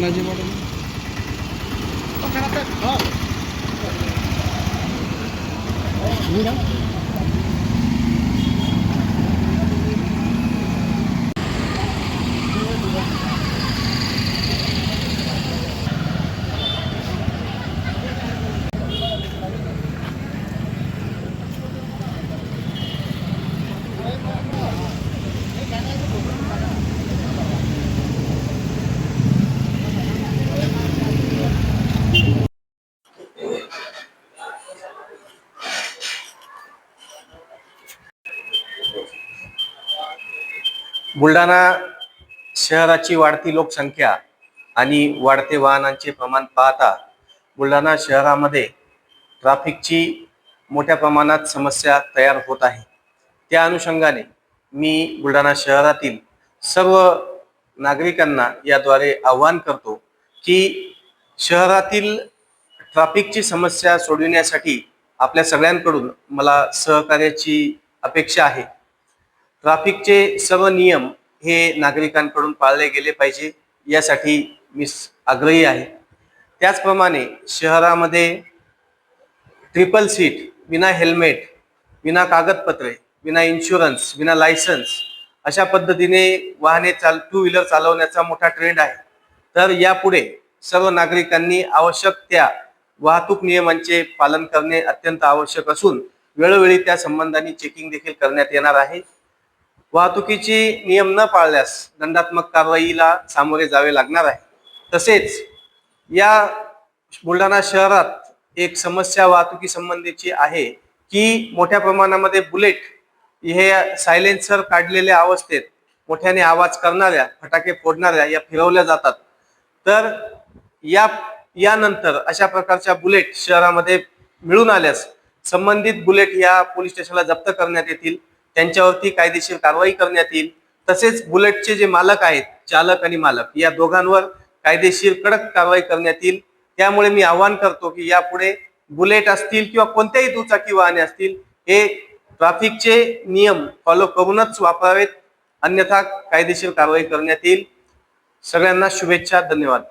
Dhanaji madam Buldhana शहराची वाढती लोकसंख्या आणि वाढते वाहनांचे प्रमाण पाहता बुलढाणा शहरामध्ये ट्रॅफिकची मोठ्या प्रमाणात समस्या तयार होत आहे। त्या अनुषंगाने मी बुलढाणा शहरातील सर्व नागरिकांना याद्वारे आवाहन करतो की शहरातील ट्रॅफिकची समस्या सोडविण्यासाठी आपल्या सगळ्यांकडून मला सहकार्याची अपेक्षा आहे। ट्रॅफिकचे सर्व नियम हे नागरिकांकडून पाळले गेले पाहिजे यासाठी मी आग्रही आहे। त्याचप्रमाणे शहरामध्ये ट्रिपल सीट, विना हेल्मेट, विना कागदपत्रे, विना इन्शुरन्स, विना लायसन्स अशा पद्धतीने वाहने टू व्हीलर चालवण्याचा मोठा ट्रेंड आहे। तर यापुढे सर्व नागरिकांनी आवश्यक त्या वाहतूक नियमांचे पालन करणे अत्यंत आवश्यक असून वेळोवेळी त्या संबंधाने चेकिंग देखील करण्यात येणार आहे। वाहतुकीचे नियम न पाळल्यास दंडात्मक कारवाईला सामोरे जावे लागणार आहे। तसेच या बुलढाणा शहरात एक समस्या वाहतुकी संबंधीची आहे की मोठ्या प्रमाणामध्ये बुलेट हे सायलेन्सर काढलेल्या अवस्थेत मोठ्याने आवाज करणाऱ्या, फटाके फोडणाऱ्या या फिरवल्या जातात। तर यानंतर अशा प्रकारच्या बुलेट शहरामध्ये मिळून आल्यास संबंधित बुलेट या पोलीस स्टेशनला जप्त करण्यात येतील, त्यांच्यावरती कायदेशीर कारवाई करण्यात येईल। तसेच बुलेटचे जे मालक आहेत, चालक आणि मालक या दोघांवर कायदेशीर कडक कारवाई करण्यात येईल। त्यामुळे मी आवाहन करतो की यापुढे बुलेट असतील किंवा कोणत्याही दुचाकी वाहने असतील हे ट्रॅफिकचे नियम फॉलो करूनच वापरावेत, अन्यथा कायदेशीर कारवाई करण्यात येईल। सगळ्यांना शुभेच्छा, धन्यवाद।